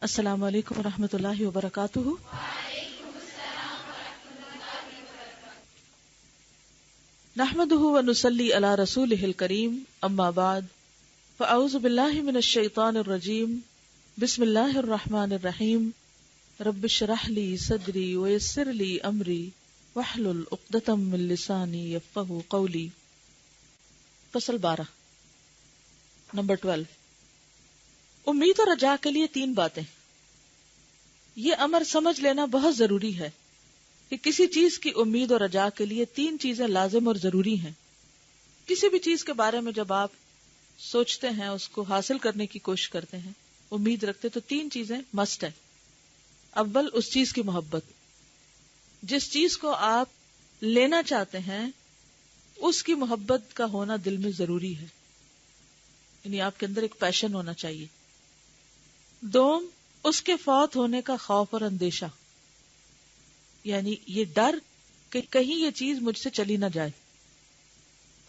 السلام علیکم ورحمۃ اللہ وبرکاتہ۔ نحمده ونصلی علی رسولہ الکریم، اما بعد فاعوذ باللہ من الشیطان الرجیم، بسم اللہ الرحمن الرحیم۔ رب اشرح لی صدری ویسر لی امری واحلل عقدۃ من لسانی یفقہوا قولی۔ فصل 12 نمبر 12، امید اور رجا کے لیے 3 باتیں۔ یہ امر سمجھ لینا بہت ضروری ہے کہ کسی چیز کی امید اور رجا کے لیے 3 چیزیں لازم اور ضروری ہیں۔ کسی بھی چیز کے بارے میں جب آپ سوچتے ہیں، اس کو حاصل کرنے کی کوشش کرتے ہیں، امید رکھتے، تو 3 چیزیں مسٹ ہے۔ اول، اس چیز کی محبت۔ جس چیز کو آپ لینا چاہتے ہیں اس کی محبت کا ہونا دل میں ضروری ہے، یعنی آپ کے اندر ایک پیشن ہونا چاہیے۔ دوم، اس کے فوت ہونے کا خوف اور اندیشہ، یعنی یہ ڈر کہ کہیں یہ چیز مجھ سے چلی نہ جائے۔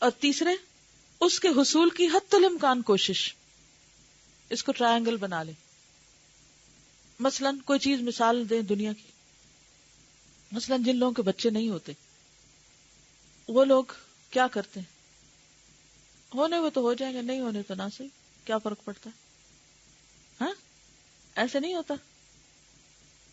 اور تیسرے، اس کے حصول کی حتی الامکان کوشش۔ اس کو ٹرائنگل بنا لیں۔ مثلا کوئی چیز مثال دیں دنیا کی، مثلا جن لوگوں کے بچے نہیں ہوتے، وہ لوگ کیا کرتے ہیں؟ ہونے وہ تو ہو جائیں گے، نہیں ہونے تو نہ صحیح، کیا فرق پڑتا ہے؟ ہاں، ایسے نہیں ہوتا؟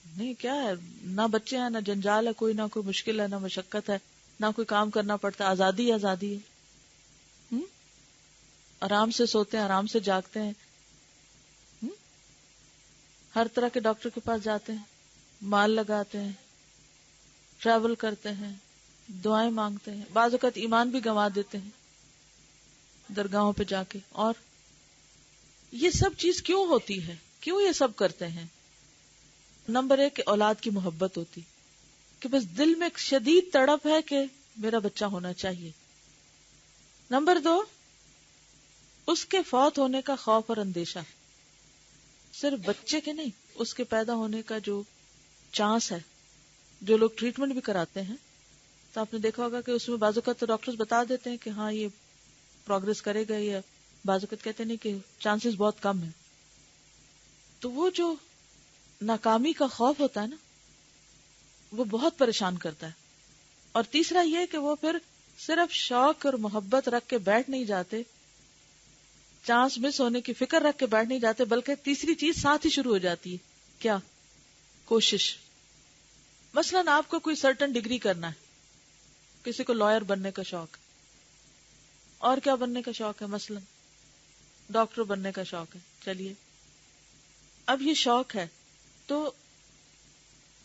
نہیں، کیا ہے، نہ بچے ہیں، نہ جنجال ہے، کوئی نہ کوئی مشکل ہے، نہ مشقت ہے، نہ کوئی کام کرنا پڑتا ہے، آزادی آزادی ہے۔ آرام سے سوتے ہیں، آرام سے جاگتے ہیں، ہر طرح کے ڈاکٹر کے پاس جاتے ہیں، مال لگاتے ہیں، ٹریول کرتے ہیں، دعائیں مانگتے ہیں، بعض اوقات ایمان بھی گنوا دیتے ہیں درگاہوں پہ جا کے۔ اور یہ سب چیز کیوں ہوتی ہے؟ کیوں یہ سب کرتے ہیں؟ نمبر 1 کہ اولاد کی محبت ہوتی، کہ بس دل میں ایک شدید تڑپ ہے کہ میرا بچہ ہونا چاہیے۔ نمبر 2، اس کے فوت ہونے کا خوف اور اندیشہ، صرف بچے کے نہیں، اس کے پیدا ہونے کا جو چانس ہے۔ جو لوگ ٹریٹمنٹ بھی کراتے ہیں تو آپ نے دیکھا ہوگا کہ اس میں بعض اوقات تو ڈاکٹرز بتا دیتے ہیں کہ ہاں یہ پروگرس کرے گا، یا بعض اوقات کہتے نہیں کہ چانسز بہت کم ہیں۔ تو وہ جو ناکامی کا خوف ہوتا ہے نا، وہ بہت پریشان کرتا ہے۔ اور تیسرا یہ کہ وہ پھر صرف شوق اور محبت رکھ کے بیٹھ نہیں جاتے، چانس مس ہونے کی فکر رکھ کے بیٹھ نہیں جاتے، بلکہ تیسری چیز ساتھ ہی شروع ہو جاتی ہے۔ کیا؟ کوشش۔ مثلاً آپ کو کوئی سرٹن ڈگری کرنا ہے، کسی کو لائر بننے کا شوق، اور کیا بننے کا شوق ہے، مثلاً ڈاکٹر بننے کا شوق ہے، چلیے اب یہ شوق ہے تو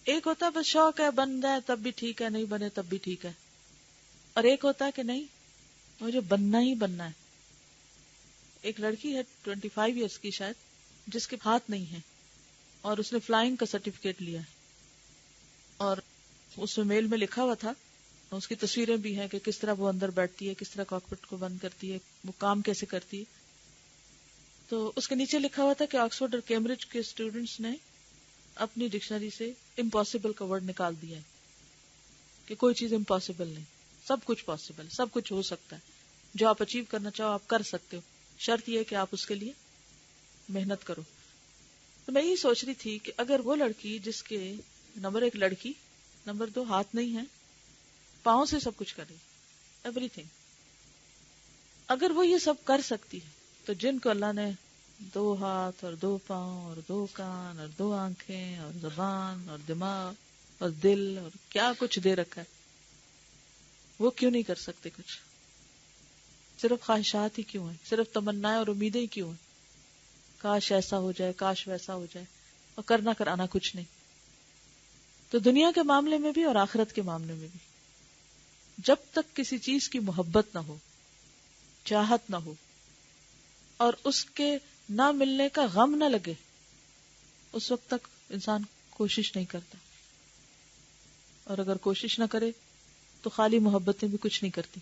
ایک ہوتا ہے بس شوق ہے، بن جائے تب بھی ٹھیک ہے، نہیں بنے تب بھی ٹھیک ہے، اور ایک ہوتا ہے کہ نہیں، مجھے بننا ہی بننا ہے۔ ایک لڑکی ہے 25 ایئرس کی شاید، جس کے ہاتھ نہیں ہے اور اس نے فلائنگ کا سرٹیفکیٹ لیا ہے، اور اس میں میل میں لکھا ہوا تھا، اس کی تصویریں بھی ہیں کہ کس طرح وہ اندر بیٹھتی ہے، کس طرح کاکپٹ کو بند کرتی ہے، وہ کام کیسے کرتی ہے۔ تو اس کے نیچے لکھا ہوا تھا کہ آکسفورڈ اور کیمبرج کے اسٹوڈنٹس نے اپنی ڈکشنری سے امپاسبل کا ورڈ نکال دیا ہے، کہ کوئی چیز امپاسبل نہیں، سب کچھ پاسبل، سب کچھ ہو سکتا ہے، جو آپ اچیو کرنا چاہو آپ کر سکتے ہو، شرط یہ ہے کہ آپ اس کے لیے محنت کرو۔ تو میں یہی سوچ رہی تھی کہ اگر وہ لڑکی جس کے نمبر 1 لڑکی، نمبر 2 ہاتھ نہیں ہے، پاؤں سے سب کچھ کرے، ایوری تھنگ، اگر وہ یہ سب کر سکتی ہے، تو جن کو اللہ نے 2 ہاتھ اور 2 پاؤں اور 2 کان اور 2 آنکھیں اور زبان اور دماغ اور دل اور کیا کچھ دے رکھا ہے، وہ کیوں نہیں کر سکتے کچھ؟ صرف خواہشات ہی کیوں ہیں؟ صرف تمنائیں اور امیدیں ہی کیوں ہیں؟ کاش ایسا ہو جائے، کاش ویسا ہو جائے، اور کرنا کرانا کچھ نہیں۔ تو دنیا کے معاملے میں بھی اور آخرت کے معاملے میں بھی، جب تک کسی چیز کی محبت نہ ہو، چاہت نہ ہو، اور اس کے نہ ملنے کا غم نہ لگے، اس وقت تک انسان کوشش نہیں کرتا، اور اگر کوشش نہ کرے تو خالی محبتیں بھی کچھ نہیں کرتی۔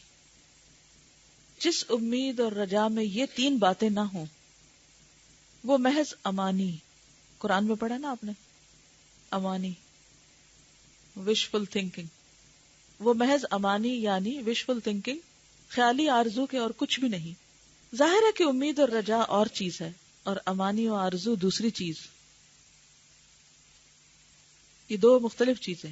جس امید اور رجا میں یہ 3 باتیں نہ ہوں، وہ محض امانی، قرآن میں پڑھا نا آپ نے، امانی، وشفل تھنکنگ، وہ محض امانی یعنی وشفل تھنکنگ، خیالی آرزو کے اور کچھ بھی نہیں۔ ظاہر ہے کہ امید اور رجا اور چیز ہے، اور امانی و آرزو دوسری چیز۔ یہ دو مختلف چیزیں.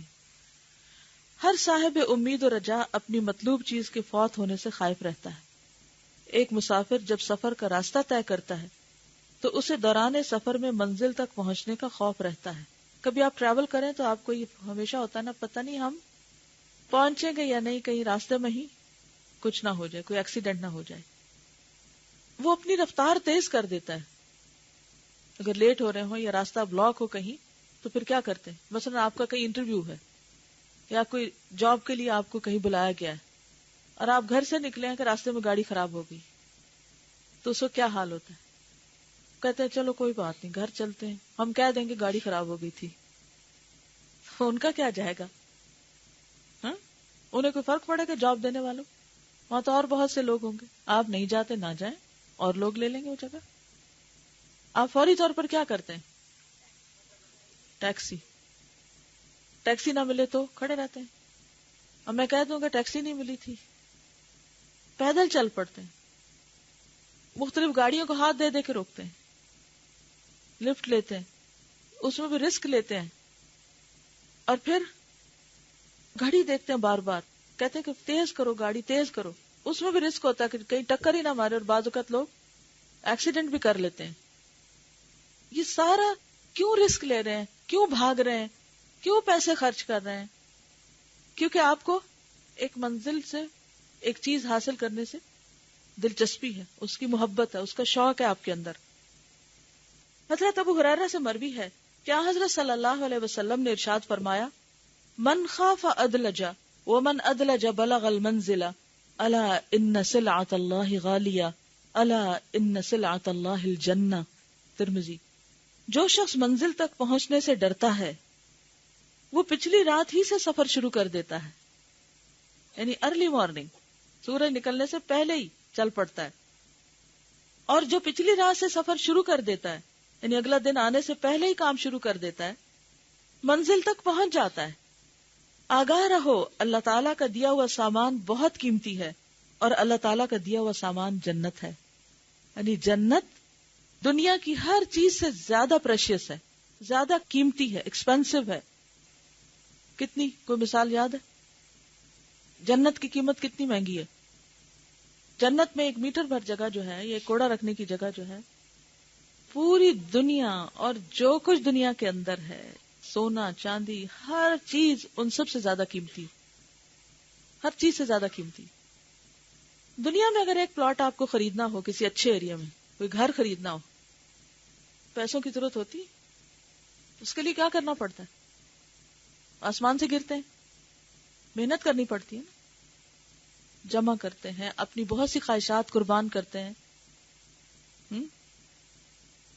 ہر صاحب امید و رجا اپنی مطلوب چیز کے فوت ہونے سے خائف رہتا ہے. ایک مسافر جب سفر کا راستہ طے کرتا ہے تو اسے دوران سفر میں منزل تک پہنچنے کا خوف رہتا ہے. کبھی آپ ٹریول کریں تو آپ کو یہ ہمیشہ ہوتا ہے نا، پتہ نہیں ہم پہنچیں گے یا نہیں، کہیں راستے میں ہی کچھ نہ ہو جائے، کوئی ایکسیڈنٹ نہ ہو جائے. وہ اپنی رفتار تیز کر دیتا ہے. اگر لیٹ ہو رہے ہوں یا راستہ بلاک ہو کہیں تو پھر کیا کرتے ہیں؟ مثلا آپ کا کہیں انٹرویو ہے یا کوئی جاب کے لیے آپ کو کہیں بلایا گیا ہے اور آپ گھر سے نکلے ہیں کہ راستے میں گاڑی خراب ہو گئی، تو اس کو کیا حال ہوتا ہے؟ کہتے ہیں چلو کوئی بات نہیں، گھر چلتے ہیں، ہم کہہ دیں گے گاڑی خراب ہو گئی تھی. ان کا کیا جائے گا؟ ہاں، انہیں کوئی فرق پڑے گا؟ جاب دینے والوں وہاں تو اور بہت سے لوگ ہوں گے. آپ نہیں جاتے، نہ جائیں، اور لوگ لے لیں گے وہ جگہ. آپ فوری طور پر کیا کرتے ہیں؟ ٹیکسی نہ ملے تو کھڑے رہتے ہیں. اب میں کہہ دوں گا ٹیکسی نہیں ملی تھی، پیدل چل پڑتے ہیں. مختلف گاڑیوں کو ہاتھ دے دے کے روکتے ہیں، لفٹ لیتے ہیں، اس میں بھی رسک لیتے ہیں. اور پھر گھڑی دیکھتے ہیں بار بار، کہتے ہیں کہ تیز کرو گاڑی، تیز کرو. اس میں بھی رسک ہوتا ہے کہ کہیں ٹکر ہی نہ مارے، اور بعض اوقات لوگ ایکسیڈنٹ بھی کر لیتے ہیں. یہ سارا کیوں رسک لے رہے ہیں؟ کیوں بھاگ رہے ہیں؟ کیوں پیسے خرچ کر رہے ہیں؟ کیونکہ آپ کو ایک منزل سے، ایک چیز حاصل کرنے سے دلچسپی ہے، اس کی محبت ہے، اس کا شوق ہے آپ کے اندر. حضرت ابو ہریرہ سے مروی ہے کہ حضرت صلی اللہ علیہ وسلم نے ارشاد فرمایا: من خاف ادلج ومن ادلج بلغ المنزل الا ان سلعۃ اللہ غالیہ الا ان سلعۃ اللہ الجنہ. ترمذی. جو شخص منزل تک پہنچنے سے ڈرتا ہے وہ پچھلی رات ہی سے سفر شروع کر دیتا ہے، یعنی ارلی مارننگ، سورج نکلنے سے پہلے ہی چل پڑتا ہے. اور جو پچھلی رات سے سفر شروع کر دیتا ہے، یعنی اگلا دن آنے سے پہلے ہی کام شروع کر دیتا ہے، منزل تک پہنچ جاتا ہے. آگاہ رہو، اللہ تعالیٰ کا دیا ہوا سامان بہت قیمتی ہے، اور اللہ تعالیٰ کا دیا ہوا سامان جنت ہے. یعنی جنت دنیا کی ہر چیز سے زیادہ پریشیس ہے، زیادہ قیمتی ہے، ایکسپینسو ہے. کتنی؟ کوئی مثال یاد ہے؟ جنت کی قیمت کتنی مہنگی ہے؟ جنت میں 1 میٹر بھر جگہ جو ہے، یہ کوڑا رکھنے کی جگہ جو ہے، پوری دنیا اور جو کچھ دنیا کے اندر ہے، سونا چاندی، ہر چیز ان سب سے زیادہ قیمتی، ہر چیز سے زیادہ قیمتی. دنیا میں اگر ایک پلاٹ آپ کو خریدنا ہو، کسی اچھے ایریا میں کوئی گھر خریدنا ہو، پیسوں کی ضرورت ہوتی، اس کے لیے کیا کرنا پڑتا ہے؟ آسمان سے گرتے ہیں، محنت کرنی پڑتی ہے نا، جمع کرتے ہیں، اپنی بہت سی خواہشات قربان کرتے ہیں،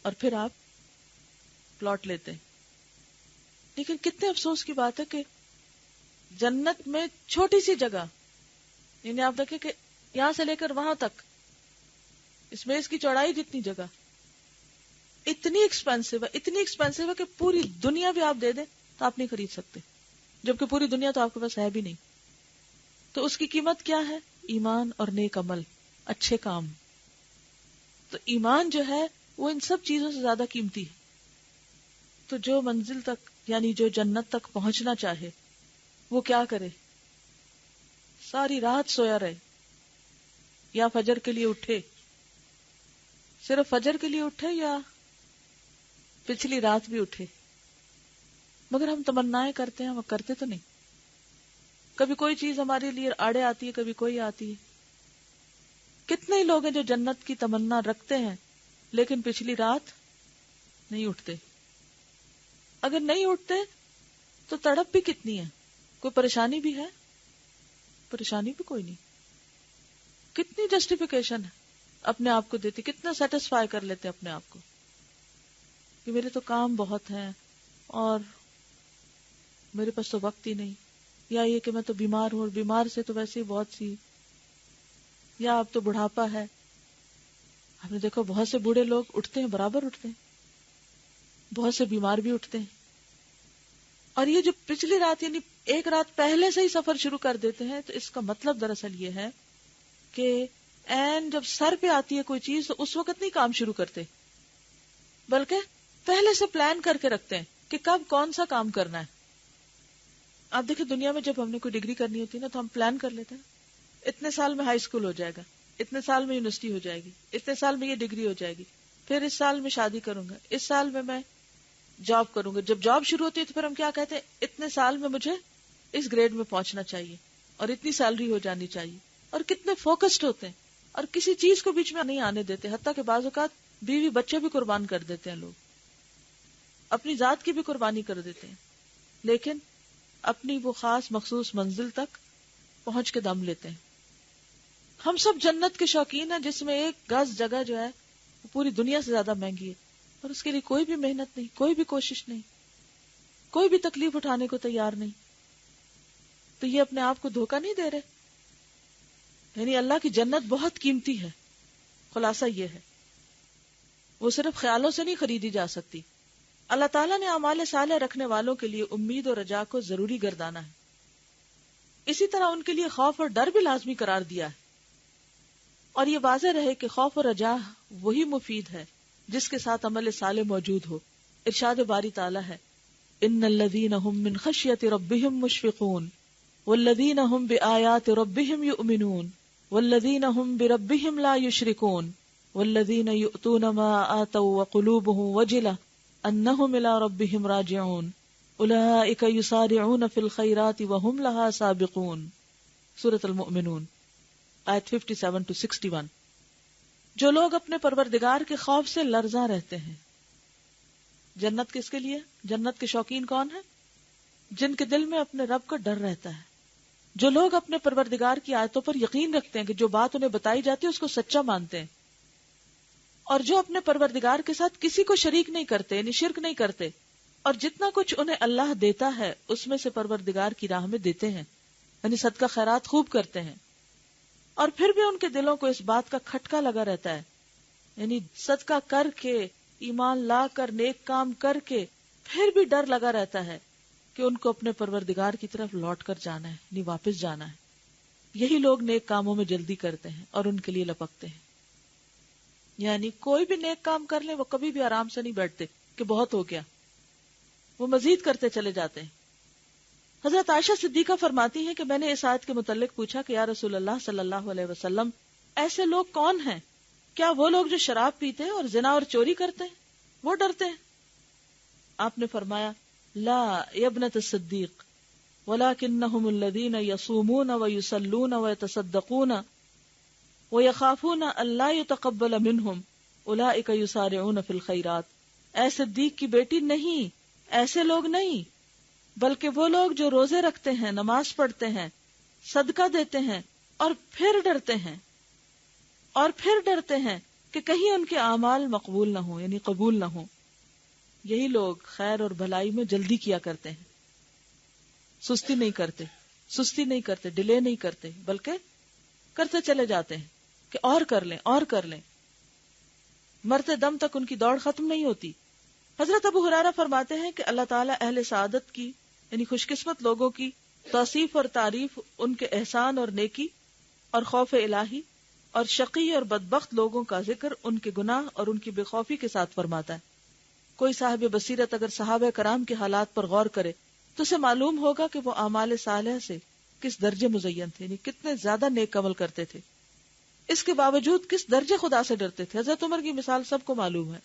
اور پھر آپ پلاٹ لیتے ہیں. لیکن کتنے افسوس کی بات ہے کہ جنت میں چھوٹی سی جگہ، یعنی آپ دیکھیں کہ یہاں سے لے کر وہاں تک، اس میں اس کی چوڑائی جتنی جگہ، اتنی ایکسپینسو ہے، اتنی ایکسپینسو ہے کہ پوری دنیا بھی آپ دے دیں تو آپ نہیں خرید سکتے، جبکہ پوری دنیا تو آپ کے پاس ہے بھی نہیں. تو اس کی قیمت کیا ہے؟ ایمان اور نیک عمل، اچھے کام. تو ایمان جو ہے وہ ان سب چیزوں سے زیادہ قیمتی ہے. تو جو منزل تک، یعنی جو جنت تک پہنچنا چاہے، وہ کیا کرے؟ ساری رات سویا رہے، یا فجر کے لیے اٹھے. صرف فجر کے لیے اٹھے یا پچھلی رات بھی اٹھے. مگر ہم تمنائیں کرتے ہیں، وہ کرتے تو نہیں. کبھی کوئی چیز ہمارے لیے آڑے آتی ہے، کبھی کوئی آتی ہے. کتنے ہی لوگ ہیں جو جنت کی تمنا رکھتے ہیں لیکن پچھلی رات نہیں اٹھتے. اگر نہیں اٹھتے تو تڑپ بھی کتنی ہے؟ کوئی پریشانی بھی ہے؟ پریشانی بھی کوئی نہیں. کتنی جسٹیفیکیشن ہے اپنے آپ کو دیتی، کتنا سیٹسفائی کر لیتے اپنے آپ کو کہ میرے تو کام بہت ہیں اور میرے پاس تو وقت ہی نہیں، یا یہ کہ میں تو بیمار ہوں اور بیمار سے تو ویسے ہی بہت سی، یا اب تو بڑھاپا ہے. آپ نے دیکھو بہت سے بوڑھے لوگ اٹھتے ہیں، برابر اٹھتے ہیں، بہت سے بیمار بھی اٹھتے ہیں. اور یہ جو پچھلی رات، یعنی ایک رات پہلے سے ہی سفر شروع کر دیتے ہیں، تو اس کا مطلب دراصل یہ ہے کہ این جب سر پہ آتی ہے کوئی چیز تو اس وقت نہیں کام شروع کرتے، بلکہ پہلے سے پلان کر کے رکھتے ہیں کہ کب کون سا کام کرنا ہے. آپ دیکھیں دنیا میں جب ہم نے کوئی ڈگری کرنی ہوتی ہے نا تو ہم پلان کر لیتے ہیں اتنے سال میں ہائی اسکول ہو جائے گا، اتنے سال میں یونیورسٹی ہو جائے گی، اتنے سال میں یہ ڈگری ہو جائے گی، پھر اس سال میں شادی کروں گا، اس سال میں جاب کروں گا. جب جاب شروع ہوتی ہے تو پھر ہم کیا کہتے ہیں اتنے سال میں مجھے اس گریڈ میں پہنچنا چاہیے اور اتنی سیلری ہو جانی چاہیے. اور کتنے فوکسڈ ہوتے ہیں اور کسی چیز کو بیچ میں نہیں آنے دیتے. حتیٰ کہ بعض اوقات بیوی بچے بھی قربان کر دیتے ہیں، لوگ اپنی ذات کی بھی قربانی کر دیتے ہیں، لیکن اپنی وہ خاص مخصوص منزل تک پہنچ کے دم لیتے ہیں. ہم سب جنت کے شوقین ہیں جس میں ایک گز جگہ جو ہے وہ پوری دنیا سے زیادہ مہنگی ہے، اور اس کے لیے کوئی بھی محنت نہیں، کوئی بھی کوشش نہیں، کوئی بھی تکلیف اٹھانے کو تیار نہیں. تو یہ اپنے آپ کو دھوکہ نہیں دے رہے؟ یعنی اللہ کی جنت بہت قیمتی ہے. خلاصہ یہ ہے وہ صرف خیالوں سے نہیں خریدی جا سکتی. اللہ تعالیٰ نے اعمال صالح رکھنے والوں کے لیے امید اور رجا کو ضروری گردانا ہے. اسی طرح ان کے لیے خوف اور ڈر بھی لازمی قرار دیا ہے. اور یہ واضح رہے کہ خوف اور رجا وہی مفید ہے جس کے ساتھ عمل صالح موجود ہو. ارشاد باری تعالیٰ ہے ان الذین هم من خشیۃ ربهم مشفقون والذین هم بآیات ربهم یؤمنون والذین هم بربهم لا یشرکون والذین یؤتون ما آتوا وقلوبهم وجلة انہم الی ربهم راجعون اولئک یسارعون فی الخیرات وهم لها سابقون. سورۃ المؤمنون آیت 57 to 61. جو لوگ اپنے پروردگار کے خوف سے لرزاں رہتے ہیں. جنت کس کے لیے؟ جنت کے شوقین کون ہیں؟ جن کے دل میں اپنے رب کا ڈر رہتا ہے، جو لوگ اپنے پروردگار کی آیتوں پر یقین رکھتے ہیں کہ جو بات انہیں بتائی جاتی ہے اس کو سچا مانتے ہیں، اور جو اپنے پروردگار کے ساتھ کسی کو شریک نہیں کرتے، یعنی شرک نہیں کرتے، اور جتنا کچھ انہیں اللہ دیتا ہے اس میں سے پروردگار کی راہ میں دیتے ہیں، یعنی صدقہ خیرات خوب کرتے ہیں. اور پھر بھی ان کے دلوں کو اس بات کا کھٹکا لگا رہتا ہے، یعنی صدقہ کر کے، ایمان لا کر، نیک کام کر کے پھر بھی ڈر لگا رہتا ہے کہ ان کو اپنے پروردگار کی طرف لوٹ کر جانا ہے، یعنی واپس جانا ہے. یہی لوگ نیک کاموں میں جلدی کرتے ہیں اور ان کے لیے لپکتے ہیں. یعنی کوئی بھی نیک کام کر لیں وہ کبھی بھی آرام سے نہیں بیٹھتے کہ بہت ہو گیا، وہ مزید کرتے چلے جاتے ہیں. حضرت عائشہ صدیقہ فرماتی ہیں کہ میں نے اس آیت کے متعلق پوچھا کہ یا رسول اللہ صلی اللہ علیہ وسلم ایسے لوگ کون ہیں؟ کیا وہ لوگ جو شراب پیتے ہیں اور زنا اور چوری کرتے ہیں وہ ڈرتے ہیں؟ آپ نے فرمایا لا یا ابنۃ الصدیق ولکنہم الذین یصومون ویصلون ویتصدقون ویخافون الا یتقبل منہم اولئک یسارعون فی الخیرات. اے صدیق کی بیٹی، نہیں، ایسے لوگ نہیں، بلکہ وہ لوگ جو روزے رکھتے ہیں، نماز پڑھتے ہیں، صدقہ دیتے ہیں اور پھر ڈرتے ہیں کہ کہیں ان کے اعمال مقبول نہ ہوں، یعنی قبول نہ ہوں. یہی لوگ خیر اور بھلائی میں جلدی کیا کرتے ہیں، سستی نہیں کرتے، ڈیلے نہیں کرتے، بلکہ کرتے چلے جاتے ہیں کہ اور کر لیں. مرتے دم تک ان کی دوڑ ختم نہیں ہوتی. حضرت ابو ہریرہ فرماتے ہیں کہ اللہ تعالیٰ اہل سعادت کی، یعنی خوش قسمت لوگوں کی توصیف اور تعریف ان کے احسان اور نیکی اور خوف الہی، اور شقی اور بدبخت لوگوں کا ذکر ان کے گناہ اور ان کی بے خوفی کے ساتھ فرماتا ہے. کوئی صاحب بصیرت اگر صحابہ کرام کے حالات پر غور کرے تو اسے معلوم ہوگا کہ وہ اعمال صالحہ سے کس درجے مزین تھے، یعنی کتنے زیادہ نیک عمل کرتے تھے، اس کے باوجود کس درجے خدا سے ڈرتے تھے. حضرت عمر کی مثال سب کو معلوم ہے.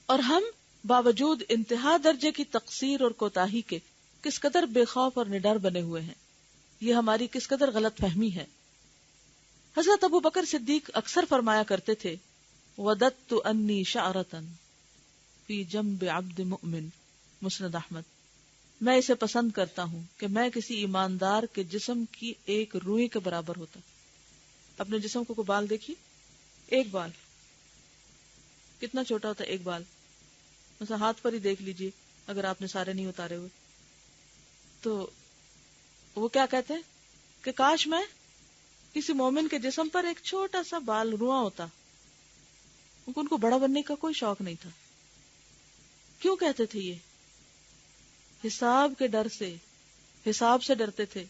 اور ہم باوجود انتہا درجے کی تقصیر اور کوتاہی کے کس قدر بے خوف اور نڈر بنے ہوئے ہیں. یہ ہماری کس قدر غلط فہمی ہے. حضرت ابو بکر صدیق اکثر فرمایا کرتے تھے وددت انی شعرۃ فی جنب عبد مؤمن، مسند احمد، میں اسے پسند کرتا ہوں کہ میں کسی ایماندار کے جسم کی ایک روئی کے برابر ہوتا. اپنے جسم کو بال دیکھیے، ایک بال کتنا چھوٹا ہوتا ہے، ایک بال مثلا ہاتھ پر ہی دیکھ لیجئے، اگر آپ نے سارے نہیں اتارے ہوئے تو وہ کیا کہتے ہیں کہ کاش میں کسی مومن کے جسم پر ایک چھوٹا سا بال رواں ہوتا. ان کو بڑا بننے کا کوئی شوق نہیں تھا. کیوں کہتے تھے؟ یہ حساب کے ڈر سے، حساب سے ڈرتے تھے.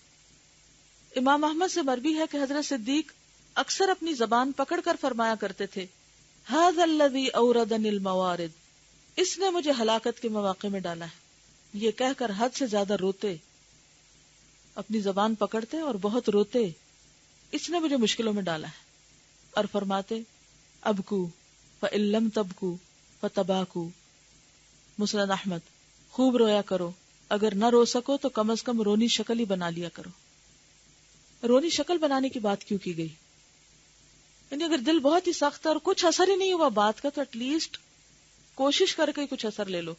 امام احمد سے مروی ہے کہ حضرت صدیق اکثر اپنی زبان پکڑ کر فرمایا کرتے تھے ھذا الذی اوردنی الموارد، اس نے مجھے ہلاکت کے مواقع میں ڈالا ہے. یہ کہہ کر حد سے زیادہ روتے، اپنی زبان پکڑتے اور بہت روتے، اس نے مجھے مشکلوں میں ڈالا ہے، اور فرماتے ابکو فإن لم تبکو فتباکو. مسند احمد. خوب رویا کرو، اگر نہ رو سکو تو کم از کم رونی شکل ہی بنا لیا کرو. رونی شکل بنانے کی بات کیوں کی گئی؟ یعنی اگر دل بہت ہی سخت ہے اور کچھ اثر ہی نہیں ہوا بات کا تو ایٹ لیسٹ کوشش کر کے کچھ اثر لے لو.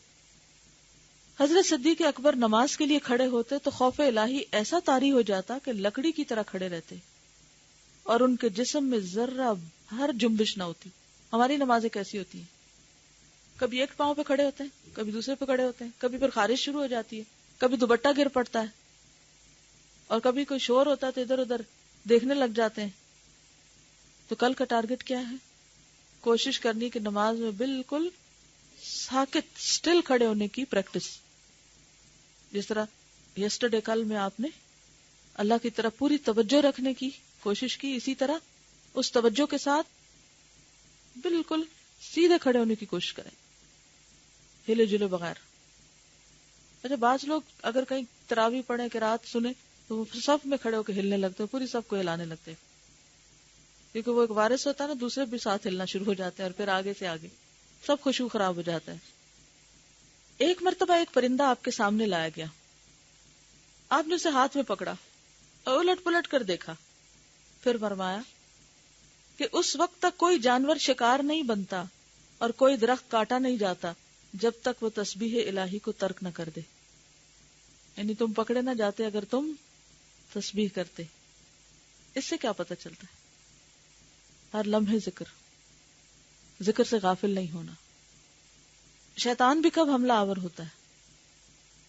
حضرت صدیق اکبر نماز کے لیے کھڑے ہوتے تو خوف الہی ایسا طاری ہو جاتا کہ لکڑی کی طرح کھڑے رہتے اور ان کے جسم میں ذرہ ہر جنبش نہ ہوتی. ہماری نمازیں کیسی ہوتی ہیں؟ کبھی ایک پاؤں پہ کھڑے ہوتے ہیں، کبھی دوسرے پہ کھڑے ہوتے ہیں، کبھی پھر خارش شروع ہو جاتی ہے، کبھی دوپٹہ گر پڑتا ہے، اور کبھی کوئی شور ہوتا ہے تو ادھر ادھر دیکھنے لگ جاتے ہیں. تو کل کا ٹارگٹ کیا ہے؟ کوشش کرنی کہ نماز میں بالکل ساکت سٹل کھڑے ہونے کی پریکٹس. جس طرح یسٹرڈے کل میں آپ نے اللہ کی طرف پوری توجہ رکھنے کی کوشش کی، اسی طرح اس توجہ کے ساتھ بالکل سیدھے کھڑے ہونے کی کوشش کریں، ہلے جلے بغیر. اچھا بعض لوگ اگر کہیں تراویح پڑھیں قرات سنیں تو وہ صف میں کھڑے ہو کے ہلنے لگتے ہیں، پوری صف کو ہلانے لگتے ہیں، کیونکہ وہ ایک وارث ہوتا ہے نا، دوسرے بھی ساتھ ہلنا شروع ہو جاتے ہیں اور پھر آگے سے آگے سب خوشبو خراب ہو جاتا ہے. ایک مرتبہ ایک پرندہ آپ کے سامنے لایا گیا، آپ نے اسے ہاتھ میں پکڑا اور الٹ پلٹ کر دیکھا، پھر فرمایا کہ اس وقت تک کوئی جانور شکار نہیں بنتا اور کوئی درخت کاٹا نہیں جاتا جب تک وہ تسبیح الہی کو ترک نہ کر دے. یعنی تم پکڑے نہ جاتے اگر تم تسبیح کرتے. اس سے کیا پتہ چلتا ہے؟ ہر لمحے ذکر سے غافل نہیں ہونا. شیطان بھی کب حملہ آور ہوتا ہے؟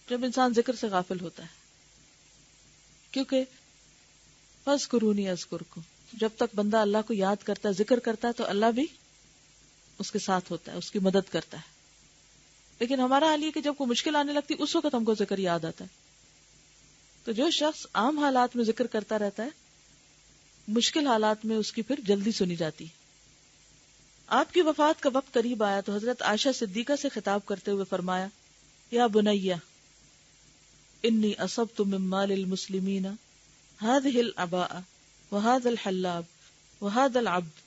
جب انسان ذکر سے غافل ہوتا ہے. کیونکہ فاذکرونی اذکرکم، جب تک بندہ اللہ کو یاد کرتا ہے، ذکر کرتا ہے، تو اللہ بھی اس کے ساتھ ہوتا ہے، اس کی مدد کرتا ہے. لیکن ہمارا حال یہ کہ جب کوئی مشکل آنے لگتی اس وقت ہم کو ذکر یاد آتا ہے. تو جو شخص عام حالات میں ذکر کرتا رہتا ہے، مشکل حالات میں اس کی پھر جلدی سنی جاتی ہے. آپ کی وفات کا وقت قریب آیا تو حضرت عائشہ صدیقہ سے خطاب کرتے ہوئے فرمایا یا بنیہ انی اصبت من مال المسلمین هذه العباء وهذا الحلاب وهذا العبد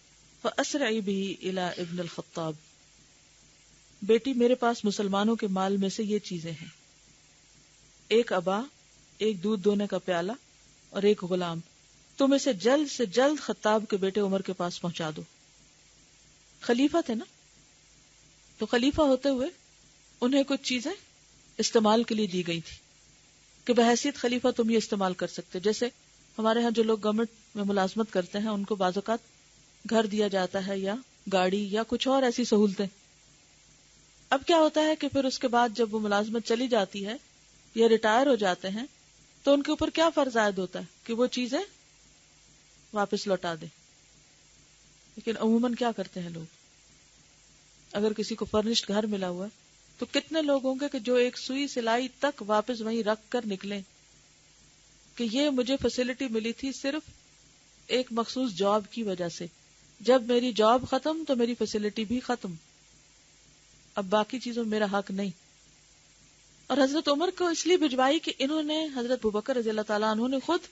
فاسرعی به الى ابن الخطاب. بیٹی میرے پاس مسلمانوں کے مال میں سے یہ چیزیں ہیں، ایک عبا، ایک دودھ دونے کا پیالہ اور ایک غلام. تم اسے جلد سے جلد خطاب کے بیٹے عمر کے پاس پہنچا دو. خلیفہ تھے نا، تو خلیفہ ہوتے ہوئے انہیں کچھ چیزیں استعمال کے لیے دی گئی تھی کہ بحیثیت خلیفہ تم یہ استعمال کر سکتے. جیسے ہمارے ہاں جو لوگ گورنمنٹ میں ملازمت کرتے ہیں ان کو بعض اوقات گھر دیا جاتا ہے یا گاڑی یا کچھ اور ایسی سہولتیں. اب کیا ہوتا ہے کہ پھر اس کے بعد جب وہ ملازمت چلی جاتی ہے یا ریٹائر ہو جاتے ہیں تو ان کے اوپر کیا فرض عائد ہوتا ہے کہ وہ چیزیں واپس لوٹا دیں. لیکن عموماً کیا کرتے ہیں لوگ، اگر کسی کو فرنشڈ گھر ملا ہوا ہے تو کتنے لوگ ہوں گے کہ جو ایک سوئی سلائی تک واپس وہیں رکھ کر نکلیں کہ یہ مجھے فیسلٹی ملی تھی صرف ایک مخصوص جاب کی وجہ سے، جب میری جاب ختم تو میری فیسلٹی بھی ختم، اب باقی چیزوں میں میرا حق نہیں. اور حضرت عمر کو اس لیے بھجوائی کہ انہوں نے حضرت ابوبکر رضی اللہ تعالیٰ عنہ نے خود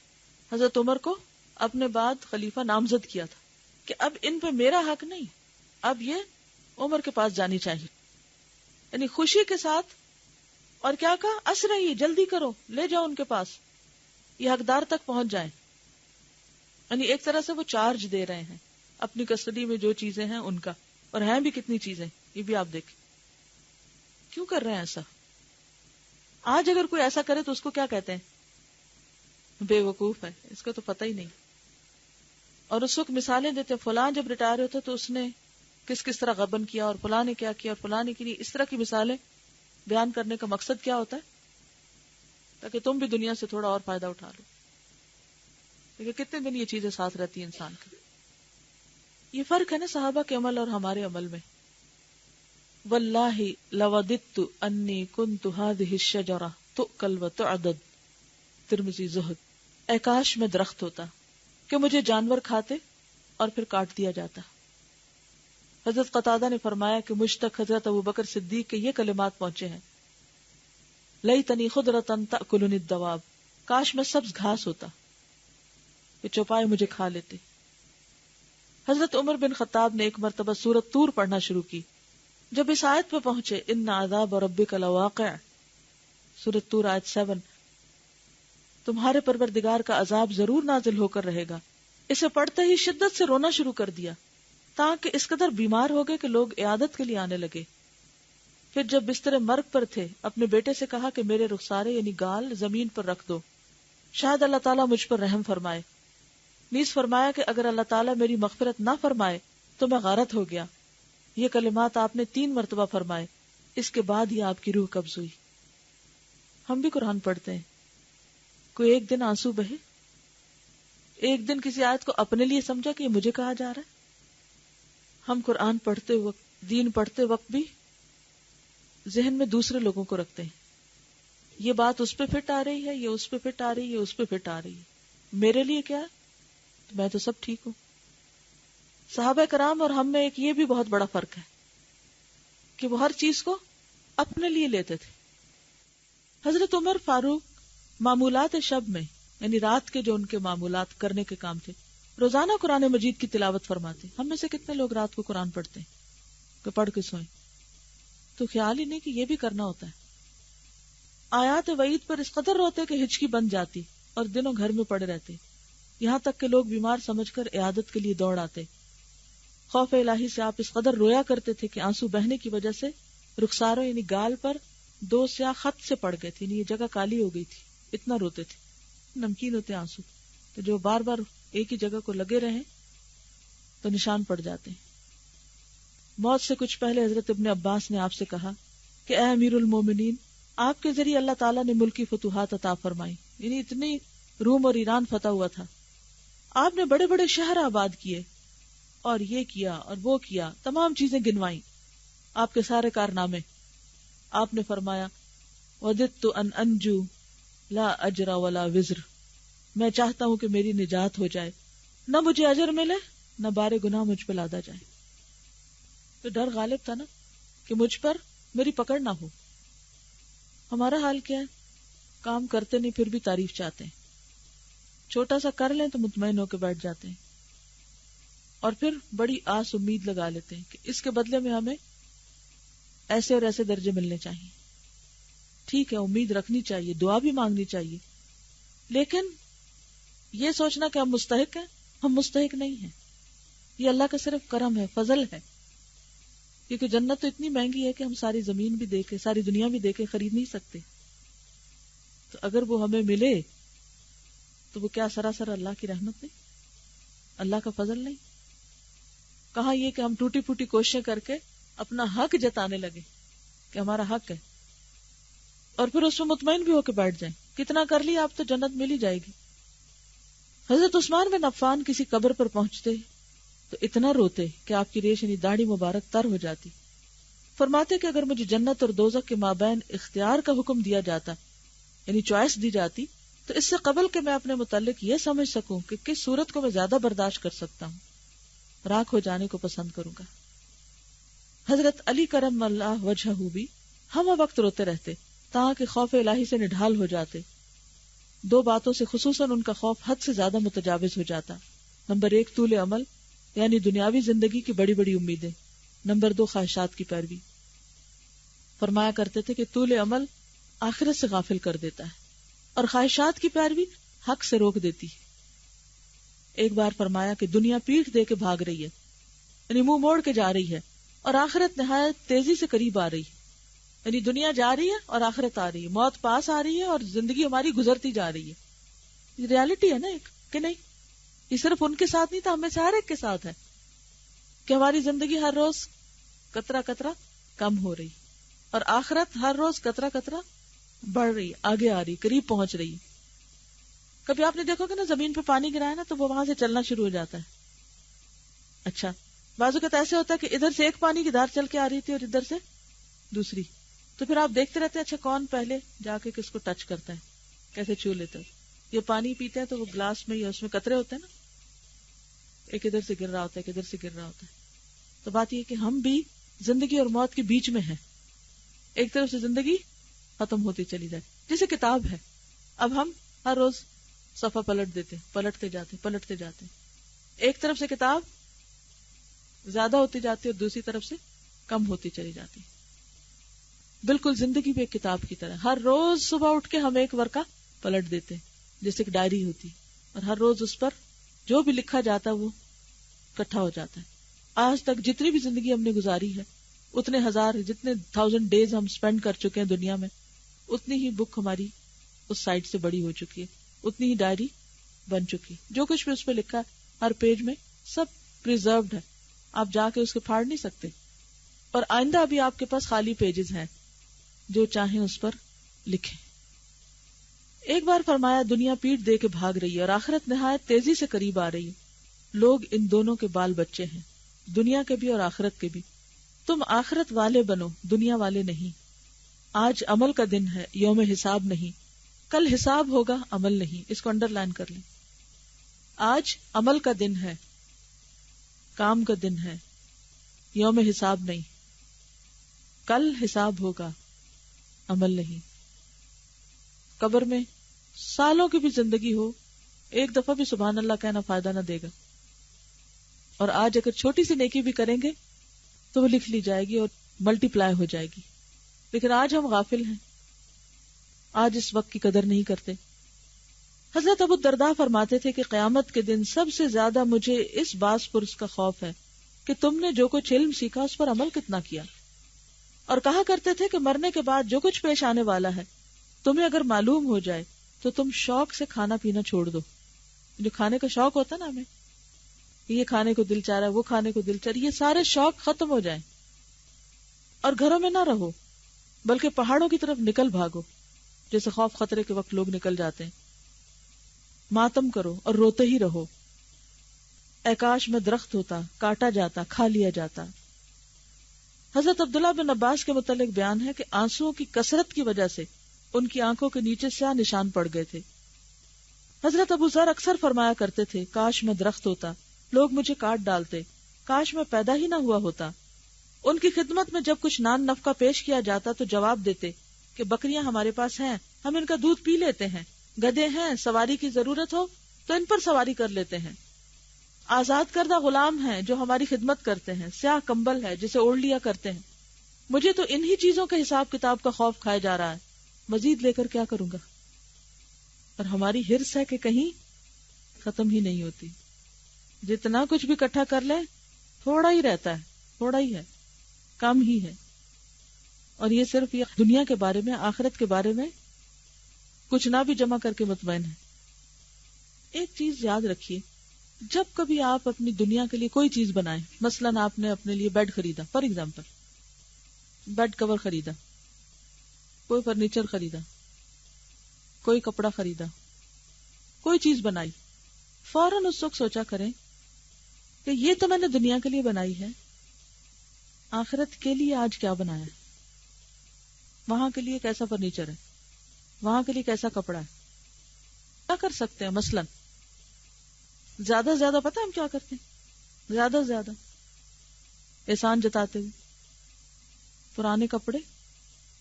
حضرت عمر کو اپنے بعد خلیفہ نامزد کیا تھا کہ اب ان پہ میرا حق نہیں، اب یہ عمر کے پاس جانی چاہیے. یعنی خوشی کے ساتھ، اور کیا کہا، اسرعی، جلدی کرو، لے جاؤ ان کے پاس، یہ حقدار تک پہنچ جائیں. یعنی ایک طرح سے وہ چارج دے رہے ہیں اپنی کسٹڈی میں جو چیزیں ہیں ان کا، اور ہیں بھی کتنی چیزیں، یہ بھی آپ دیکھیں. کیوں کر رہے ہیں ایسا؟ آج اگر کوئی ایسا کرے تو اس کو کیا کہتے ہیں؟ بے وقوف ہے، اس کو تو پتہ ہی نہیں. اور اس وقت مثالیں دیتے، فلاں جب ریٹائر ہوتا تو اس نے کس طرح غبن کیا اور فلاں نے کیا کیا اور فلاں نے کی. اس طرح کی مثالیں بیان کرنے کا مقصد کیا ہوتا ہے؟ تاکہ تم بھی دنیا سے تھوڑا اور فائدہ اٹھا لو. لیکن کتنے دن یہ چیزیں ساتھ رہتی ہیں انسان کے. یہ فرق ہے نا صحابہ کے عمل اور ہمارے عمل میں. واللہ لوددت انی کنت هذه الشجرہ تؤکل وتعضد، ترمذی زہد. اے کاش میں درخت ہوتا کہ مجھے جانور کھاتے اور پھر کاٹ دیا جاتا. حضرت قتادہ نے فرمایا کہ مجھ تک حضرت ابوبکر صدیق کے یہ کلمات پہنچے ہیں، لیتنی خضرۃ تأکلنی الدواب، کاش میں سبز گھاس ہوتا کہ چوپائے مجھے کھا لیتے۔ حضرت عمر بن خطاب نے ایک مرتبہ سورۃ طور پڑھنا شروع کی، جب اس آیت پہ پہنچے ان عذاب ربک لواقع، سورۃ طور آیت 7، تمہارے پروردگار کا عذاب ضرور نازل ہو کر رہے گا، اسے پڑھتے ہی شدت سے رونا شروع کر دیا، تاکہ اس قدر بیمار ہو گئے کہ لوگ عیادت کے لیے آنے لگے۔ پھر جب بستر مرگ پر تھے اپنے بیٹے سے کہا کہ میرے رخسارے یعنی گال زمین پر رکھ دو، شاید اللہ تعالیٰ مجھ پر رحم فرمائے۔ نیز فرمایا کہ اگر اللہ تعالیٰ میری مغفرت نہ فرمائے تو میں غارت ہو گیا۔ یہ کلمات آپ نے 3 مرتبہ فرمائے، اس کے بعد ہی آپ کی روح قبض ہوئی۔ ہم بھی قرآن پڑھتے ہیں، کوئی ایک دن آنسو بہے، ایک دن کسی آیت کو اپنے لیے سمجھا کہ یہ مجھے کہا جا رہا ہے؟ ہم قرآن پڑھتے وقت، دین پڑھتے وقت بھی ذہن میں دوسرے لوگوں کو رکھتے ہیں، یہ بات اس پہ فٹ آ رہی ہے، یہ اس پہ فٹ آ رہی ہے، اس پہ فٹ آ رہی ہے، میرے لیے کیا ہے؟ میں تو سب ٹھیک ہوں۔ صحابہ کرام اور ہم میں ایک یہ بھی بہت بڑا فرق ہے کہ وہ ہر چیز کو اپنے لیے لیتے تھے۔ حضرت عمر فاروق معمولات شب میں، یعنی رات کے جو ان کے معمولات کرنے کے کام تھے، روزانہ قرآن مجید کی تلاوت فرماتے۔ ہم میں سے کتنے لوگ رات کو قرآن پڑھتے ہیں کہ پڑھ کے سوئیں؟ تو خیال ہی نہیں کہ یہ بھی کرنا ہوتا ہے۔ آیات وعید پر اس قدر روتے کہ ہچکی بن جاتی اور دنوں گھر میں پڑے رہتے، یہاں تک کہ لوگ بیمار سمجھ کر عیادت کے لیے دوڑ آتے۔ خوف الہی سے آپ اس قدر رویا کرتے تھے کہ آنسو بہنے کی وجہ سے رخساروں یعنی گال پر 2 سیاہ خط سے پڑ گئے تھے، یعنی یہ جگہ کالی ہو گئی تھی، اتنا روتے تھے۔ نمکین ہوتے آنسو تو جو بار بار ایک ہی جگہ کو لگے رہیں تو نشان پڑ جاتے ہیں۔ موت سے کچھ پہلے حضرت ابن عباس نے آپ سے کہا کہ اے امیر المومنین، آپ کے ذریعے اللہ تعالیٰ نے ملکی فتوحات عطا فرمائی، یعنی اتنی روم اور ایران فتح ہوا تھا، آپ نے بڑے بڑے شہر آباد کیے اور یہ کیا اور وہ کیا، تمام چیزیں گنوائیں، آپ کے سارے کارنامے۔ آپ نے فرمایا وَدِدْتُ أَنْ أَنْجُو لَا أَجْرَ وَلَا وِزْرَ، میں چاہتا ہوں کہ میری نجات ہو جائے، نہ مجھے اجر ملے نہ بارے گناہ مجھ پہ لادا جائے۔ تو ڈر غالب تھا نا کہ مجھ پر میری پکڑ نہ ہو۔ ہمارا حال کیا ہے؟ کام کرتے نہیں پھر بھی تعریف چاہتے ہیں، چھوٹا سا کر لیں تو مطمئن ہو کے بیٹھ جاتے ہیں، اور پھر بڑی آس امید لگا لیتے ہیں کہ اس کے بدلے میں ہمیں ایسے اور ایسے درجے ملنے چاہیے۔ ٹھیک ہے، امید رکھنی چاہیے، دعا بھی مانگنی چاہیے، لیکن یہ سوچنا کہ ہم مستحق ہیں، ہم مستحق نہیں ہیں، یہ اللہ کا صرف کرم ہے، فضل ہے، کیونکہ جنت تو اتنی مہنگی ہے کہ ہم ساری زمین بھی دے کے، ساری دنیا بھی دے کے خرید نہیں سکتے۔ تو اگر وہ ہمیں ملے تو وہ کیا سراسر اللہ کی رحمت نہیں، اللہ کا فضل نہیں؟ کہاں یہ کہ ہم ٹوٹی پھوٹی کوششیں کر کے اپنا حق جتانے لگے کہ ہمارا حق ہے، اور پھر اس میں مطمئن بھی ہو کے بیٹھ جائیں، کتنا کر لیا آپ تو جنت مل ہی جائے گی۔ حضرت عثمان بن عفان کسی قبر پر پہنچتے تو اتنا روتے کہ آپ کی ریش یعنی داڑھی مبارک تر ہو جاتی۔ فرماتے کہ اگر مجھے جنت اور دوزخ کے مابین اختیار کا حکم دیا جاتا، یعنی چوائس دی جاتی، تو اس سے قبل کہ میں اپنے متعلق یہ سمجھ سکوں کہ کس صورت کو میں زیادہ برداشت کر سکتا ہوں، راکھ ہو جانے کو پسند کروں گا۔ حضرت علی کرم اللہ وجہہ بھی ہم وقت روتے رہتے تاکہ خوف الہی سے نڈھال ہو جاتے۔ 2 باتوں سے خصوصاً ان کا خوف حد سے زیادہ متجاوز ہو جاتا۔ نمبر 1 طول عمل، یعنی دنیاوی زندگی کی بڑی بڑی امیدیں۔ نمبر 2 خواہشات کی پیروی۔ فرمایا کرتے تھے کہ طول عمل آخرت سے غافل کر دیتا ہے اور خواہشات کی پیروی حق سے روک دیتی ہے۔ ایک بار فرمایا کہ دنیا پیٹھ دے کے بھاگ رہی ہے، یعنی منہ موڑ کے جا رہی ہے، اور آخرت نہایت تیزی سے قریب آ رہی ہے، یعنی دنیا جا رہی ہے اور آخرت آ رہی ہے، موت پاس آ رہی ہے اور زندگی ہماری گزرتی جا رہی ہے۔ یہ ریالٹی ہے نا ایک، کہ نہیں؟ یہ صرف ان کے ساتھ نہیں تھا، ہمیں سے ہر ایک کے ساتھ ہے کہ ہماری زندگی ہر روز قطرہ قطرہ کم ہو رہی اور آخرت ہر روز قطرہ قطرہ بڑھ رہی، آگے آ رہی، قریب پہنچ رہی۔ کبھی آپ نے دیکھو کہ نا زمین پہ پانی گرایا نا تو وہ وہاں سے چلنا شروع ہو جاتا ہے۔ اچھا، بعض اوقات ایسے ہوتا ہے کہ ادھر سے ایک پانی کی دھار چل کے آ رہی تھی اور ادھر سے دوسری، تو پھر آپ دیکھتے رہتے ہیں اچھا کون پہلے جا کے کس کو ٹچ کرتا ہے، کیسے چھو لیتا ہے۔ یہ پانی پیتے ہیں تو وہ گلاس میں یا اس میں قطرے ہوتے ہیں نا، ایک ادھر سے گر رہا ہوتا ہے، ایک ادھر سے گر رہا ہوتا ہے۔ تو بات یہ کہ ہم بھی زندگی اور موت کے بیچ میں ہیں، ایک طرف سے زندگی ختم ہوتی چلی جائے. جیسے کتاب ہے، اب ہم ہر روز صفحہ پلٹتے جاتے. ایک طرف سے کتاب زیادہ ہوتی جاتی ہے اور دوسری طرف سے کم ہوتی چلی جاتی. بالکل زندگی بھی ایک کتاب کی طرح، ہر روز صبح اٹھ کے ہم ایک ورقہ پلٹ دیتے جیسے ایک ڈائری ہوتی، اور ہر روز اس پر جو بھی لکھا جاتا وہ اکٹھا ہو جاتا ہے. آج تک جتنی بھی زندگی ہم نے گزاری ہے، اتنے جتنے 1000 ڈیز ہم سپینڈ کر چکے ہیں دنیا میں، اتنی ہی بک ہماری اس سائٹ سے بڑی ہو چکی ہے، اتنی ہی ڈائری بن چکی. جو کچھ بھی اس پہ لکھا ہے ہر پیج میں سب پریزروڈ ہے، آپ جا کے اس کے پھاڑ نہیں سکتے. اور آئندہ ابھی آپ کے پاس خالی پیجز ہیں، جو چاہیں اس پر لکھیں. ایک بار فرمایا دنیا پیٹ دے کے بھاگ رہی ہے اور آخرت نہایت تیزی سے قریب آ رہی ہے. لوگ ان دونوں کے بال بچے ہیں، دنیا کے بھی اور آخرت کے بھی. تم آخرت والے بنو، دنیا والے نہیں. آج عمل کا دن ہے، یوم حساب نہیں. کل حساب ہوگا، عمل نہیں. اس کو انڈر لائن کر لیں. آج عمل کا دن ہے، کام کا دن ہے، یوم حساب نہیں. کل حساب ہوگا، عمل نہیں. قبر میں سالوں کی بھی زندگی ہو، ایک دفعہ بھی سبحان اللہ کہنا فائدہ نہ دے گا. اور آج اگر چھوٹی سی نیکی بھی کریں گے تو وہ لکھ لی جائے گی اور ملٹی پلائی ہو جائے گی. لیکن آج ہم غافل ہیں، آج اس وقت کی قدر نہیں کرتے. حضرت ابو الدرداء فرماتے تھے کہ قیامت کے دن سب سے زیادہ مجھے اس باس پرس کا خوف ہے کہ تم نے جو کچھ علم سیکھا اس پر عمل کتنا کیا. اور کہا کرتے تھے کہ مرنے کے بعد جو کچھ پیش آنے والا ہے تمہیں اگر معلوم ہو جائے تو تم شوق سے کھانا پینا چھوڑ دو. جو کھانے کا شوق ہوتا نا ہمیں، یہ کھانے کو دل چاہ رہا ہے، وہ کھانے کو دل چاہ رہا ہے، یہ سارے شوق ختم ہو جائیں. اور گھروں میں نہ رہو بلکہ پہاڑوں کی طرف نکل بھاگو، جیسے خوف خطرے کے وقت لوگ نکل جاتے ہیں. ماتم کرو اور روتے ہی رہو. اے کاش میں درخت ہوتا، کاٹا جاتا، کھا لیا جاتا. حضرت عبداللہ بن عباس کے متعلق بیان ہے کہ آنسوؤں کی کثرت کی وجہ سے ان کی آنکھوں کے نیچے سیاہ نشان پڑ گئے تھے. حضرت ابو ذر اکثر فرمایا کرتے تھے کاش میں درخت ہوتا، لوگ مجھے کاٹ ڈالتے، کاش میں پیدا ہی نہ ہوا ہوتا. ان کی خدمت میں جب کچھ نان نفقہ پیش کیا جاتا تو جواب دیتے کہ بکریاں ہمارے پاس ہیں، ہم ان کا دودھ پی لیتے ہیں. گدھے ہیں، سواری کی ضرورت ہو تو ان پر سواری کر لیتے ہیں. آزاد کردہ غلام ہیں جو ہماری خدمت کرتے ہیں. سیاہ کمبل ہے جسے اوڑھ لیا کرتے ہیں. مجھے تو انہی چیزوں کے حساب کتاب کا خوف کھائے جا رہا ہے، مزید لے کر کیا کروں گا. اور ہماری ہرس ہے کہ کہیں ختم ہی نہیں ہوتی. جتنا کچھ بھی اکٹھا کر لے تھوڑا ہی رہتا ہے، تھوڑا ہی ہے، کم ہی ہے. اور یہ صرف یہ دنیا کے بارے میں، آخرت کے بارے میں کچھ نہ بھی جمع کر کے مطمئن ہے. ایک چیز یاد رکھیے، جب کبھی آپ اپنی دنیا کے لیے کوئی چیز بنائیں، مثلاً آپ نے اپنے لیے بیڈ خریدا، فار ایگزامپل بیڈ کور خریدا، کوئی فرنیچر خریدا، کوئی کپڑا خریدا، کوئی چیز بنائی، فوراً اس وقت سوچا کریں کہ یہ تو میں نے دنیا کے لیے بنائی ہے، آخرت کے لیے آج کیا بنایا ہے، وہاں کے لیے کیسا فرنیچر ہے، وہاں کے لیے کیسا کپڑا ہے. کیا کر سکتے ہیں؟ مثلاً زیادہ سے زیادہ پتہ ہم کیا کرتے ہیں؟ زیادہ سے زیادہ احسان جتاتے ہوئے پرانے کپڑے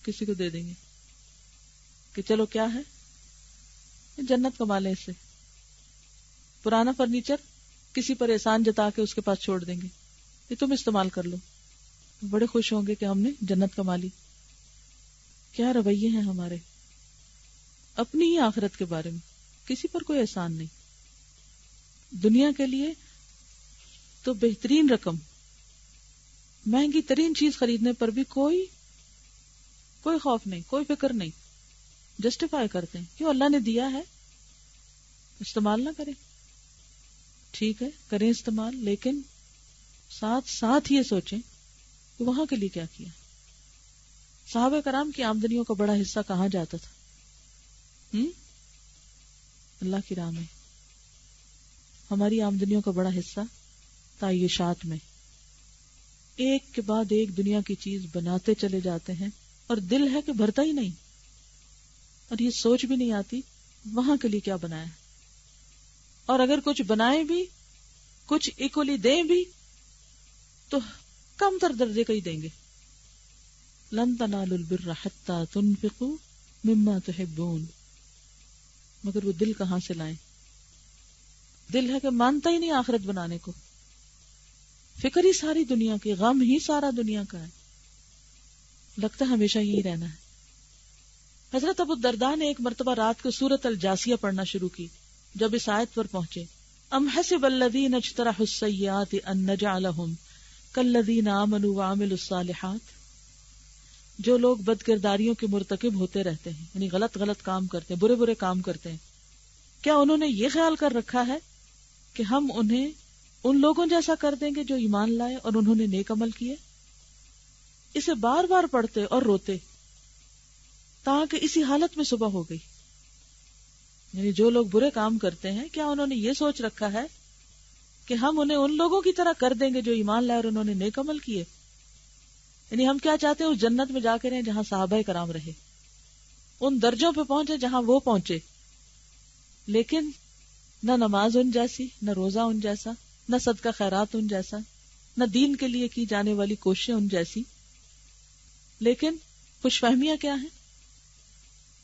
کسی کو دے دیں گے کہ چلو کیا ہے، جنت کما لیں اس سے. پرانا فرنیچر کسی پر احسان جتا کے اس کے پاس چھوڑ دیں گے کہ تم استعمال کر لو. بڑے خوش ہوں گے کہ ہم نے جنت کما لی. کیا رویے ہیں ہمارے اپنی ہی آخرت کے بارے میں. کسی پر کوئی احسان نہیں. دنیا کے لیے تو بہترین رقم، مہنگی ترین چیز خریدنے پر بھی کوئی خوف نہیں، کوئی فکر نہیں. جسٹیفائی کرتے ہیں کیوں اللہ نے دیا ہے، استعمال نہ کریں. ٹھیک ہے کریں استعمال، لیکن ساتھ ساتھ یہ سوچیں کہ وہاں کے لیے کیا کیا. صحابہ کرام کی آمدنیوں کا بڑا حصہ کہاں جاتا تھا؟ اللہ کی راہ میں. ہماری آمدنیوں کا بڑا حصہ تعیشات میں، ایک کے بعد ایک دنیا کی چیز بناتے چلے جاتے ہیں اور دل ہے کہ بھرتا ہی نہیں، اور یہ سوچ بھی نہیں آتی وہاں کے لیے کیا بنایا ہے. اور اگر کچھ بنائیں بھی، کچھ ایکولی دیں بھی تو کم تر درجے کا ہی دیں گے. لن تنالوا البر حتى تنفقوا مما تحبون، مگر وہ دل کہاں سے لائیں؟ دل ہے کہ مانتا ہی نہیں آخرت بنانے کو، فکر ہی ساری دنیا کی، غم ہی سارا دنیا کا ہے، لگتا ہے ہمیشہ یہی رہنا ہے۔ حضرت ابو الدرداء نے ایک مرتبہ رات کو سورۃ الجاثیہ پڑھنا شروع کی، جب اس آیت پر پہنچے ام حسب الذین اجترحوا السیئات ان نجعلہم کالذین آمنوا وعملوا الصالحات، جو لوگ بدکرداریوں کے مرتکب ہوتے رہتے ہیں، یعنی غلط کام کرتے ہیں، برے برے کام کرتے ہیں، کیا انہوں نے یہ خیال کر رکھا ہے کہ ہم انہیں ان لوگوں جیسا کر دیں گے جو ایمان لائے اور انہوں نے نیک عمل کیے؟ اسے بار بار پڑھتے اور روتے تاکہ اسی حالت میں صبح ہو گئی، یعنی جو لوگ برے کام کرتے ہیں کیا انہوں نے یہ سوچ رکھا ہے کہ ہم انہیں ان لوگوں کی طرح کر دیں گے جو ایمان لائے اور انہوں نے نیک عمل کیے؟ یعنی ہم کیا چاہتے ہیں اس جنت میں جا کے رہیں جہاں صحابہ کرام رہے، ان درجوں پہ پہنچے جہاں وہ پہنچے، لیکن نہ نماز ان جیسی، نہ روزہ ان جیسا، نہ صدقہ خیرات ان جیسا، نہ دین کے لیے کی جانے والی کوششیں ان جیسی، لیکن خوش فہمیاں کیا ہیں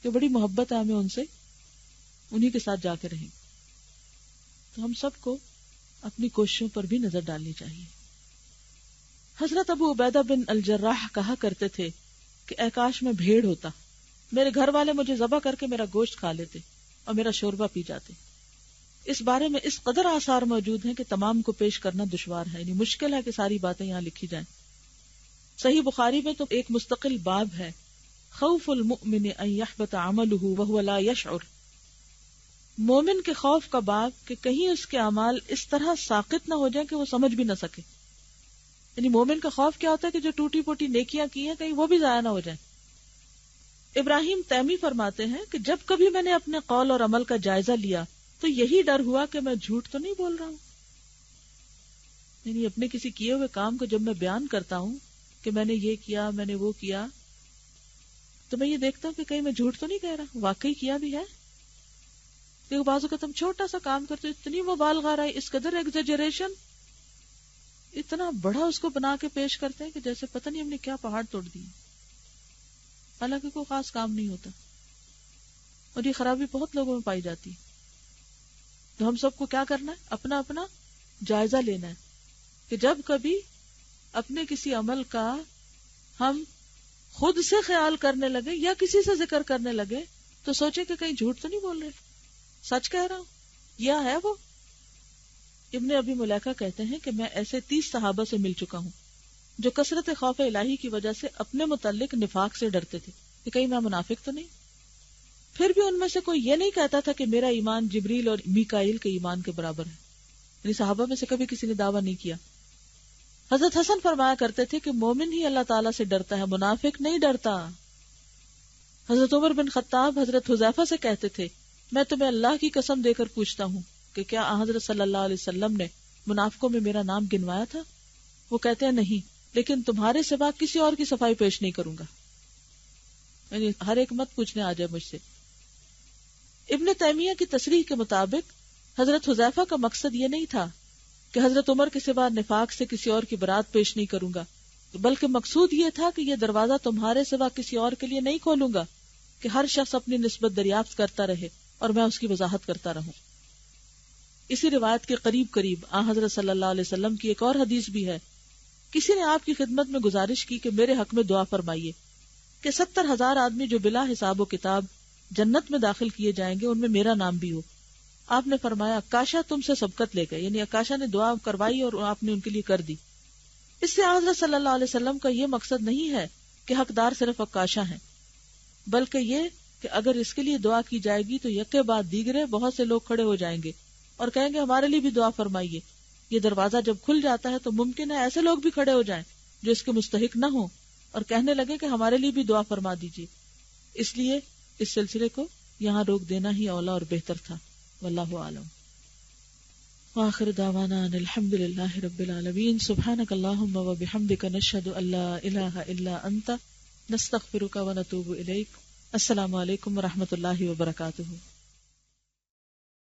کہ بڑی محبت ہے ہمیں ان سے، انہی کے ساتھ جا کے رہیں۔ تو ہم سب کو اپنی کوششوں پر بھی نظر ڈالنی چاہیے۔ حضرت ابو عبیدہ بن الجراح کہا کرتے تھے کہ اے کاش میں بھیڑ ہوتا، میرے گھر والے مجھے ذبح کر کے میرا گوشت کھا لیتے اور میرا شوربہ پی جاتے۔ اس بارے میں اس قدر آثار موجود ہیں کہ تمام کو پیش کرنا دشوار ہے، یعنی مشکل ہے کہ ساری باتیں یہاں لکھی جائیں۔ صحیح بخاری میں تو ایک مستقل باب ہے، خوف المؤمن ان يحبط عمله وهو لا يشعر، مومن کے خوف کا باب کہ کہیں اس کے اعمال اس طرح ساقط نہ ہو جائیں کہ وہ سمجھ بھی نہ سکے، یعنی مومن کا خوف کیا ہوتا ہے کہ جو ٹوٹی پوٹی نیکیاں کی ہیں کہیں وہ بھی ضائع نہ ہو جائیں۔ ابراہیم تیمی فرماتے ہیں کہ جب کبھی میں نے اپنے قول اور عمل کا جائزہ لیا تو یہی ڈر ہوا کہ میں جھوٹ تو نہیں بول رہا ہوں، یعنی اپنے کسی کیے ہوئے کام کو جب میں بیان کرتا ہوں کہ میں نے یہ کیا، میں نے وہ کیا، تو میں یہ دیکھتا ہوں کہ کہیں میں جھوٹ تو نہیں کہہ رہا، واقعی کیا بھی ہے۔ کیونکہ بعض اوقات ہم چھوٹا سا کام کرتے اتنی مبالغہ رہی، اس قدر ایگزیجریشن، اتنا بڑا اس کو بنا کے پیش کرتے ہیں کہ جیسے پتہ نہیں ہم نے کیا پہاڑ توڑ دی، حالانکہ کوئی خاص کام نہیں ہوتا، اور یہ خرابی بہت لوگوں میں پائی جاتی ہے۔ تو ہم سب کو کیا کرنا ہے؟ اپنا اپنا جائزہ لینا ہے کہ جب کبھی اپنے کسی عمل کا ہم خود سے خیال کرنے لگے یا کسی سے ذکر کرنے لگے تو سوچیں کہ کہیں جھوٹ تو نہیں بول رہے، سچ کہہ رہا ہوں، یا ہے وہ۔ ابن ابی ملیکہ کہتے ہیں کہ میں ایسے 30 صحابہ سے مل چکا ہوں جو کثرت خوف الہی کی وجہ سے اپنے متعلق نفاق سے ڈرتے تھے کہ کہیں میں منافق تو نہیں، پھر بھی ان میں سے کوئی یہ نہیں کہتا تھا کہ میرا ایمان جبریل اور میکائیل کے ایمان کے برابر ہے، یعنی صحابہ میں سے کبھی کسی نے دعویٰ نہیں کیا۔ حضرت حسن فرمایا کرتے تھے کہ مومن ہی اللہ تعالیٰ سے ڈرتا ہے، منافق نہیں ڈرتا۔ حضرت عمر بن خطاب حضرت حذیفہ سے کہتے تھے میں تمہیں اللہ کی قسم دے کر پوچھتا ہوں کہ کیا حضرت صلی اللہ علیہ وسلم نے منافقوں میں میرا نام گنوایا تھا؟ وہ کہتے ہیں نہیں، لیکن تمہارے سوا کسی اور کی صفائی پیش نہیں کروں گا، یعنی ہر ایک مت پوچھنے آ جائے مجھ سے۔ ابن تیمیہ کی تصریح کے مطابق حضرت حذیفہ کا مقصد یہ نہیں تھا کہ حضرت عمر کے سوا نفاق سے کسی اور کی برات پیش نہیں کروں گا، بلکہ مقصود یہ تھا کہ یہ دروازہ تمہارے سوا کسی اور کے لیے نہیں کھولوں گا کہ ہر شخص اپنی نسبت دریافت کرتا رہے اور میں اس کی وضاحت کرتا رہوں۔ اسی روایت کے قریب حضرت صلی اللہ علیہ وسلم کی ایک اور حدیث بھی ہے، کسی نے آپ کی خدمت میں گزارش کی کہ میرے حق میں دعا فرمائیے کہ 70,000 آدمی جو بلا حساب و کتاب جنت میں داخل کیے جائیں گے ان میں میرا نام بھی ہو۔ آپ نے فرمایا اکاشا تم سے سبقت لے گئے، یعنی اکاشا نے دعا کروائی اور آپ نے ان کے لیے کر دی۔ اس سے حضرت صلی اللہ علیہ وسلم کا یہ مقصد نہیں ہے کہ حقدار صرف اکاشا ہیں، بلکہ یہ کہ اگر اس کے لیے دعا کی جائے گی تو یکے بعد دیگرے بہت سے لوگ کھڑے ہو جائیں گے اور کہیں گے ہمارے لیے بھی دعا فرمائیے۔ یہ دروازہ جب کھل جاتا ہے تو ممکن ہے ایسے لوگ بھی کھڑے ہو جائیں جو اس کے مستحق نہ ہوں اور کہنے لگے کہ ہمارے لیے بھی دعا فرما دیجیے۔ اس لیے اس سلسلے کو یہاں روک دینا ہی اولا اور بہتر تھا، واللہ اعلم۔ وآخر دعوانا ان الحمد للہ رب العالمین، سبحانک اللہم و بحمدک، نشہد ان لا الہ الا انت، نستغفرک و نتوب الیک۔ السلام علیکم و رحمۃ اللہ وبرکاتہ۔